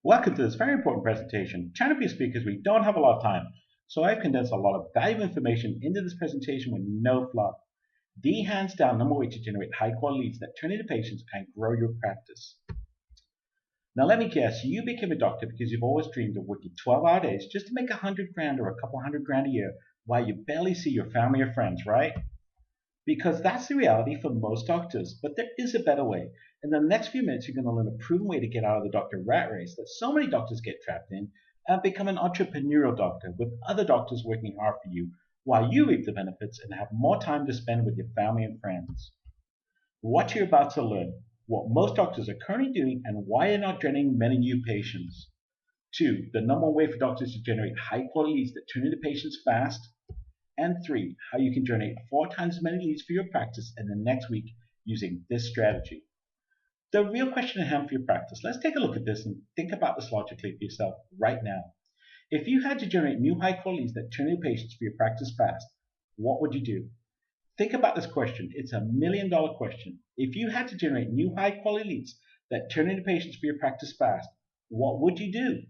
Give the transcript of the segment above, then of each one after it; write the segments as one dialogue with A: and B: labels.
A: Welcome to this very important presentation. Trying to be speakers, we don't have a lot of time, so I've condensed a lot of valuable information into this presentation with no fluff. The hands down number way to generate high quality leads that turn into patients and grow your practice. Now let me guess, you became a doctor because you've always dreamed of working 12-hour days just to make 100 grand or a couple hundred grand a year while you barely see your family or friends, right? Because that's the reality for most doctors. But there is a better way. In the next few minutes, you're going to learn a proven way to get out of the doctor rat race that so many doctors get trapped in and become an entrepreneurial doctor with other doctors working hard for you while you reap the benefits and have more time to spend with your family and friends. What you're about to learn, what most doctors are currently doing, and why you're not getting many new patients. Two, the number one way for doctors to generate high quality leads that turn into patients fast. And three, how you can generate 4 times as many leads for your practice in the next week using this strategy. The real question at hand for your practice, let's take a look at this and think about this logically for yourself right now. If you had to generate new high quality leads that turn into patients for your practice fast, what would you do? Think about this question. It's $1 million question. If you had to generate new high quality leads that turn into patients for your practice fast, what would you do?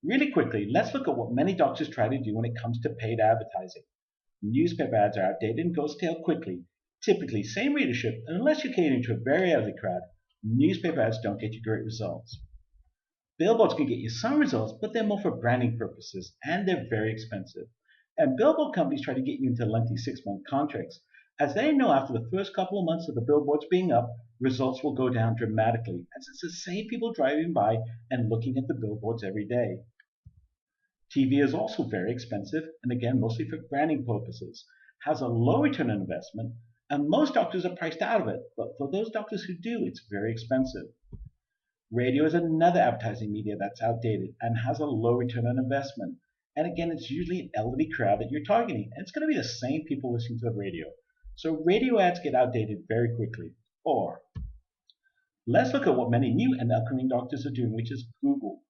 A: Really quickly, let's look at what many doctors try to do when it comes to paid advertising. Newspaper ads are outdated and go stale quickly. Typically, same readership, and unless you're catering to a very elderly crowd, newspaper ads don't get you great results. Billboards can get you some results, but they're more for branding purposes, and they're very expensive. And billboard companies try to get you into lengthy 6-month contracts, as they know after the first couple of months of the billboards being up, results will go down dramatically, as it's the same people driving by and looking at the billboards every day. TV is also very expensive, and again, mostly for branding purposes, has a low return on investment, and most doctors are priced out of it, but for those doctors who do, it's very expensive. Radio is another advertising media that's outdated and has a low return on investment. And again, it's usually an elderly crowd that you're targeting, and it's going to be the same people listening to the radio. So radio ads get outdated very quickly. Or let's look at what many new and upcoming doctors are doing, which is Google.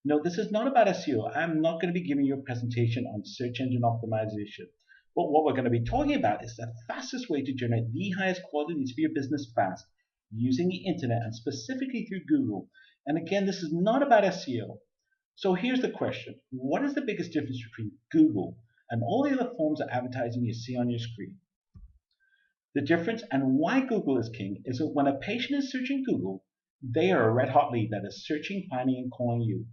A: No, this is not about SEO. I'm not going to be giving you a presentation on search engine optimization. But what we're going to be talking about is the fastest way to generate the highest quality leads for your business fast using the internet and specifically through Google. And again, this is not about SEO. So here's the question. What is the biggest difference between Google and all the other forms of advertising you see on your screen? The difference and why Google is king is that when a patient is searching Google, they are a red hot lead that is searching, finding, and calling you.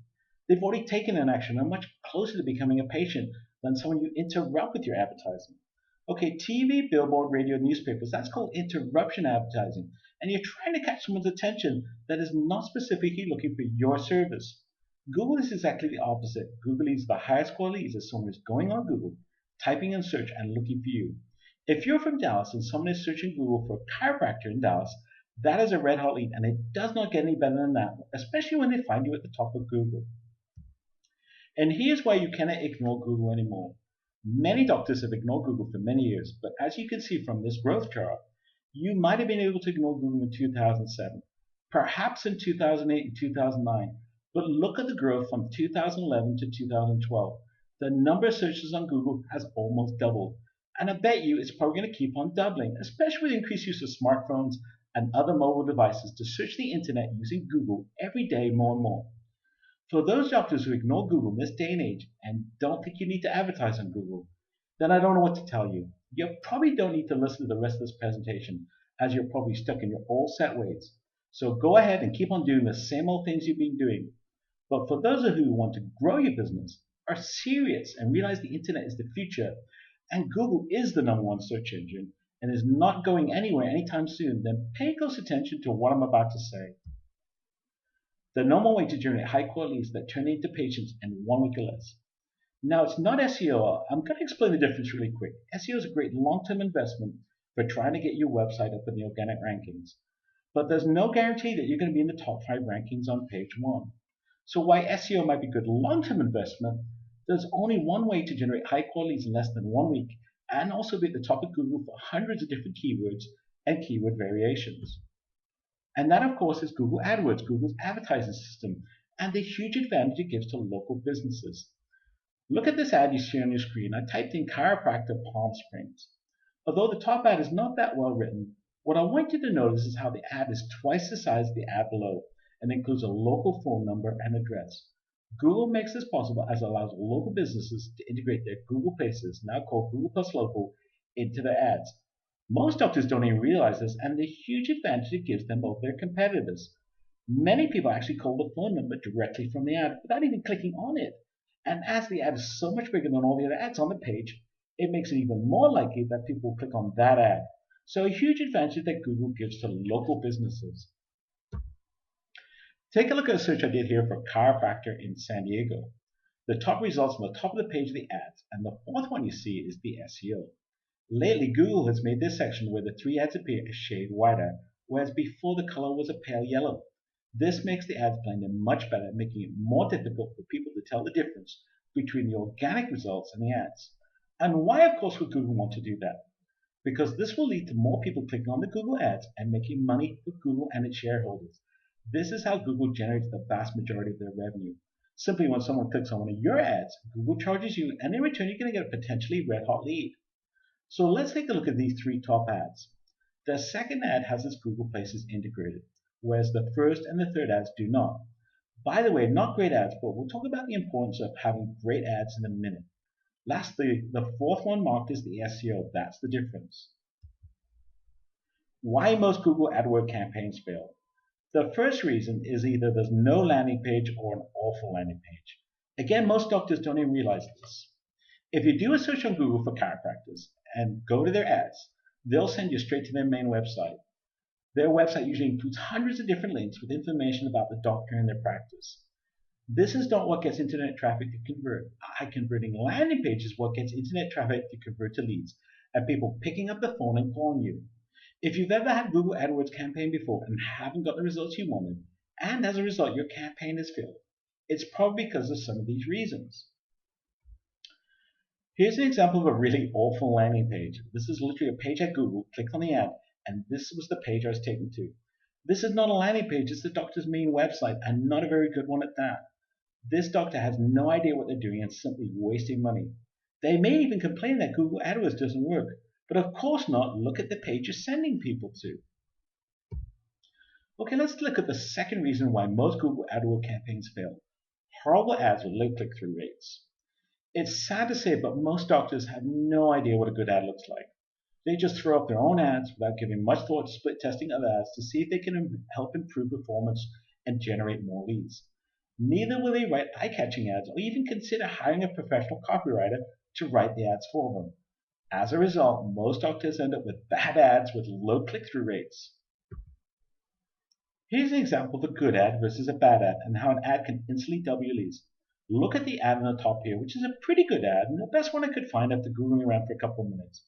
A: They've already taken an action and are much closer to becoming a patient than someone you interrupt with your advertising. Okay, TV, billboard, radio, newspapers, that's called interruption advertising. And you're trying to catch someone's attention that is not specifically looking for your service. Google is exactly the opposite. Google is the highest quality leads as someone is going on Google, typing in search and looking for you. If you're from Dallas and someone is searching Google for a chiropractor in Dallas, that is a red hot lead, and it does not get any better than that, especially when they find you at the top of Google. And here's why you cannot ignore Google anymore. Many doctors have ignored Google for many years, but as you can see from this growth chart, you might have been able to ignore Google in 2007, perhaps in 2008 and 2009, but look at the growth from 2011 to 2012. The number of searches on Google has almost doubled, and I bet you it's probably going to keep on doubling, especially with increased use of smartphones and other mobile devices to search the internet using Google every day more and more. For those doctors who ignore Google in this day and age and don't think you need to advertise on Google, then I don't know what to tell you. You probably don't need to listen to the rest of this presentation, as you're probably stuck in your old set ways. So go ahead and keep on doing the same old things you've been doing. But for those of you who want to grow your business, are serious, and realize the internet is the future, and Google is the number one search engine and is not going anywhere anytime soon, then pay close attention to what I'm about to say. The normal way to generate high quality leads that turn into patients in 1 week or less. Now, it's not SEO. I'm going to explain the difference really quick. SEO is a great long-term investment for trying to get your website up in the organic rankings. But there's no guarantee that you're going to be in the top 5 rankings on page 1. So while SEO might be a good long-term investment, there's only one way to generate high quality leads in less than 1 week and also be at the top of Google for hundreds of different keywords and keyword variations. And that, of course, is Google AdWords, Google's advertising system, and the huge advantage it gives to local businesses. Look at this ad you see on your screen. I typed in chiropractor Palm Springs. Although the top ad is not that well written, what I want you to notice is how the ad is twice the size of the ad below. and includes a local phone number and address. Google makes this possible as it allows local businesses to integrate their Google Places, now called Google Plus Local, into their ads. Most doctors don't even realize this and the huge advantage it gives them over their competitors. Many people actually call the phone number directly from the ad without even clicking on it. And as the ad is so much bigger than all the other ads on the page, it makes it even more likely that people will click on that ad. So a huge advantage that Google gives to local businesses. Take a look at a search I did here for chiropractor in San Diego. The top results on the top of the page are the ads, and the fourth one you see is the SEO. Lately, Google has made this section where the three ads appear a shade whiter, whereas before the color was a pale yellow. This makes the ads blend in much better, making it more difficult for people to tell the difference between the organic results and the ads. And why, of course, would Google want to do that? Because this will lead to more people clicking on the Google ads and making money for Google and its shareholders. This is how Google generates the vast majority of their revenue. Simply when someone clicks on one of your ads, Google charges you, and in return you're going to get a potentially red hot lead. So let's take a look at these three top ads. The second ad has its Google Places integrated, whereas the first and the third ads do not. By the way, not great ads, but we'll talk about the importance of having great ads in a minute. Lastly, the fourth one marked as the SEO. That's the difference. Why most Google AdWords campaigns fail. The first reason is either there's no landing page or an awful landing page. Again, most doctors don't even realize this. If you do a search on Google for chiropractors and go to their ads, they'll send you straight to their main website. Their website usually includes hundreds of different links with information about the doctor and their practice. This is not what gets internet traffic to convert. A high converting landing page is what gets internet traffic to convert to leads and people picking up the phone and calling you. If you've ever had Google AdWords campaign before and haven't got the results you wanted, and as a result your campaign has failed, it's probably because of some of these reasons. Here's an example of a really awful landing page. This is literally a page I Googled, clicked on the ad, and this was the page I was taken to. This is not a landing page, it's the doctor's main website, and not a very good one at that. This doctor has no idea what they're doing and simply wasting money. They may even complain that Google AdWords doesn't work, but of course not. Look at the page you're sending people to. Okay, let's look at the second reason why most Google AdWords campaigns fail. Horrible ads with low click-through rates. It's sad to say, but most doctors have no idea what a good ad looks like. They just throw up their own ads without giving much thought to split testing of ads to see if they can help improve performance and generate more leads. Neither will they write eye-catching ads or even consider hiring a professional copywriter to write the ads for them. As a result, most doctors end up with bad ads with low click-through rates. Here's an example of a good ad versus a bad ad and how an ad can instantly double your leads. Look at the ad on the top here, which is a pretty good ad and the best one I could find after Googling around for a couple of minutes.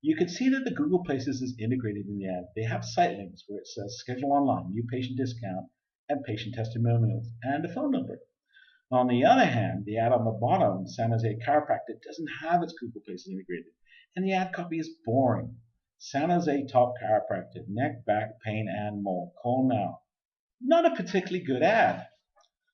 A: You can see that the Google Places is integrated in the ad. They have site links where it says schedule online, new patient discount, and patient testimonials, and a phone number. On the other hand, the ad on the bottom, San Jose Chiropractor, doesn't have its Google Places integrated, and the ad copy is boring. San Jose Top Chiropractor, neck, back, pain, and more. Call now. Not a particularly good ad.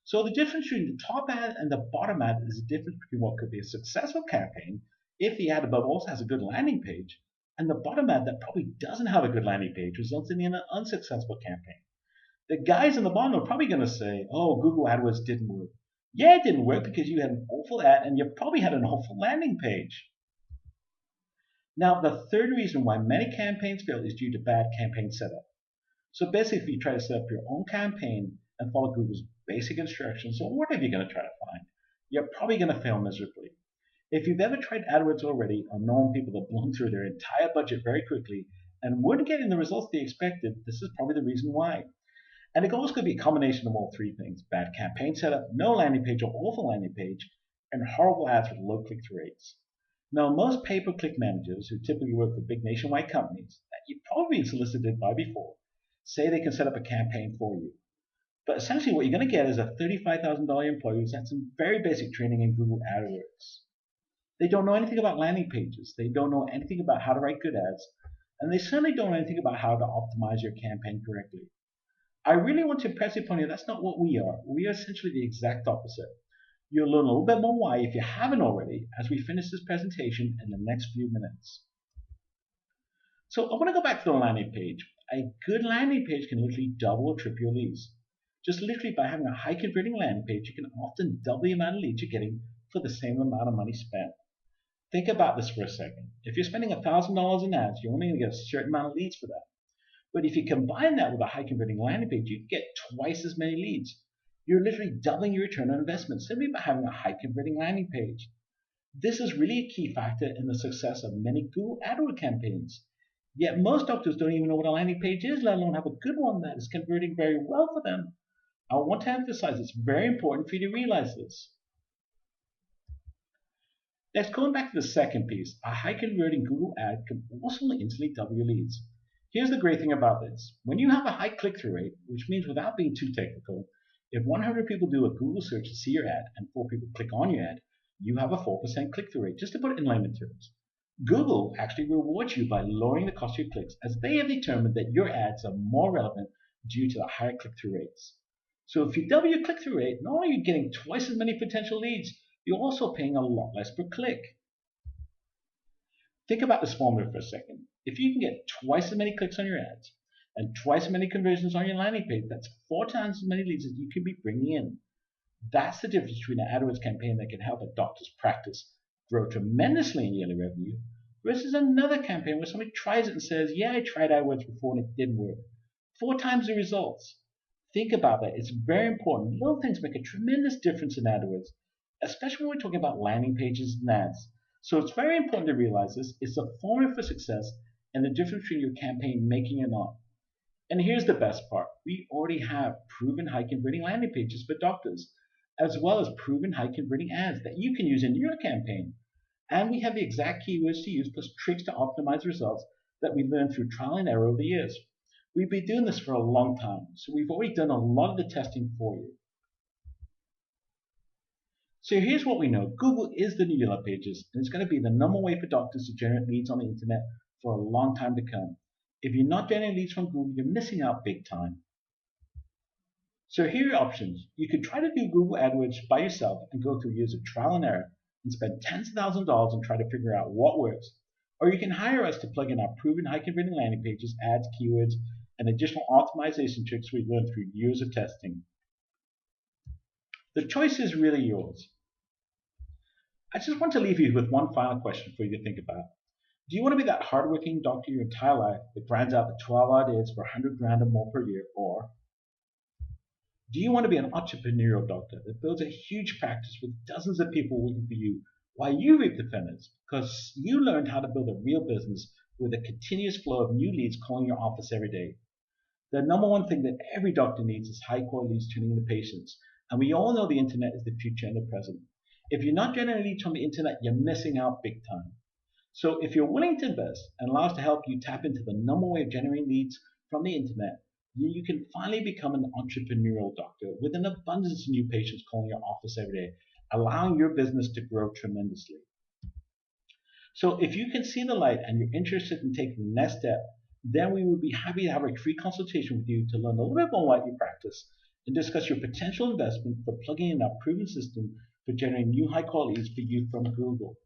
A: So the difference between the top ad and the bottom ad is the difference between what could be a successful campaign if the ad above also has a good landing page, and the bottom ad that probably doesn't have a good landing page resulting in an unsuccessful campaign. The guys in the bottom are probably going to say, oh, Google AdWords didn't work. Yeah, it didn't work because you had an awful ad and you probably had an awful landing page. Now, the third reason why many campaigns fail is due to bad campaign setup. So basically, if you try to set up your own campaign and follow Google's basic instructions, or whatever you're going to try to find, you're probably going to fail miserably. If you've ever tried AdWords already or known people that blown through their entire budget very quickly and weren't getting the results they expected, this is probably the reason why. And it always could be a combination of all three things: bad campaign setup, no landing page or awful landing page, and horrible ads with low click-through rates. Now, most pay-per-click managers who typically work for big nationwide companies that you've probably been solicited by before say they can set up a campaign for you. But essentially what you're going to get is a $35,000 employee who's had some very basic training in Google AdWords. They don't know anything about landing pages. They don't know anything about how to write good ads. And they certainly don't know anything about how to optimize your campaign correctly. I really want to impress upon you that's not what we are. We are essentially the exact opposite. You'll learn a little bit more why if you haven't already as we finish this presentation in the next few minutes. So I want to go back to the landing page. A good landing page can literally double or triple your leads. Just literally by having a high converting landing page, you can often double the amount of leads you're getting for the same amount of money spent. Think about this for a second. If you're spending $1,000 in ads, you're only going to get a certain amount of leads for that. But if you combine that with a high converting landing page, you get twice as many leads. You're literally doubling your return on investment simply by having a high converting landing page. This is really a key factor in the success of many Google AdWords campaigns. Yet most doctors don't even know what a landing page is, let alone have a good one that is converting very well for them. I want to emphasize it's very important for you to realize this. Next, going back to the second piece, a high converting Google ad can also instantly double your leads. Here's the great thing about this. When you have a high click-through rate, which means without being too technical, if 100 people do a Google search to see your ad and 4 people click on your ad, you have a 4% click-through rate, just to put it in layman terms. Google actually rewards you by lowering the cost of your clicks as they have determined that your ads are more relevant due to the higher click-through rates. So if you double your click-through rate, not only are you getting twice as many potential leads, you're also paying a lot less per click. Think about this formula for a second. If you can get twice as many clicks on your ads and twice as many conversions on your landing page, that's 4 times as many leads as you can be bringing in. That's the difference between an AdWords campaign that can help a doctor's practice grow tremendously in yearly revenue versus another campaign where somebody tries it and says, yeah, I tried AdWords before and it didn't work. 4 times the results. Think about that. It's very important. Little things make a tremendous difference in AdWords, especially when we're talking about landing pages and ads. So it's very important to realize this. It's a formula for success and the difference between your campaign making or not. And here's the best part. We already have proven high converting landing pages for doctors, as well as proven high converting ads that you can use in your campaign. And we have the exact keywords to use plus tricks to optimize results that we learned through trial and error over the years. We've been doing this for a long time, so we've already done a lot of the testing for you. So here's what we know. Google is the new Yellow Pages, and it's going to be the number one way for doctors to generate leads on the internet for a long time to come. If you're not generating leads from Google, you're missing out big time. So here are your options. You could try to do Google AdWords by yourself and go through years of trial and error and spend tens of thousands of dollars and try to figure out what works. Or you can hire us to plug in our proven high converting landing pages, ads, keywords, and additional optimization tricks we've learned through years of testing. The choice is really yours. I just want to leave you with one final question for you to think about. Do you want to be that hardworking doctor your entire life that grinds out the 12-hour days for 100 grand or more per year? Or do you want to be an entrepreneurial doctor that builds a huge practice with dozens of people working for you while you reap the benefits because you learned how to build a real business with a continuous flow of new leads calling your office every day? The number one thing that every doctor needs is high quality leads turning into patients. And we all know the internet is the future and the present. If you're not generating leads from the internet, you're missing out big time. So if you're willing to invest and allow us to help you tap into the number one way of generating leads from the internet, you can finally become an entrepreneurial doctor with an abundance of new patients calling your office every day, allowing your business to grow tremendously. So if you can see the light and you're interested in taking the next step, then we would be happy to have a free consultation with you to learn a little bit more about your practice and discuss your potential investment for plugging in our proven system for generating new high quality leads for you from Google.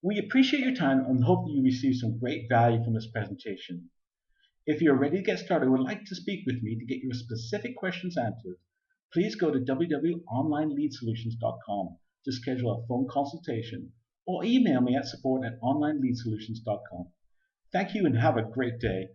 A: We appreciate your time and hope that you receive some great value from this presentation. If you're ready to get started and would like to speak with me to get your specific questions answered, please go to www.onlineleadsolutions.com to schedule a phone consultation or email me at support@onlineleadsolutions.com. Thank you and have a great day.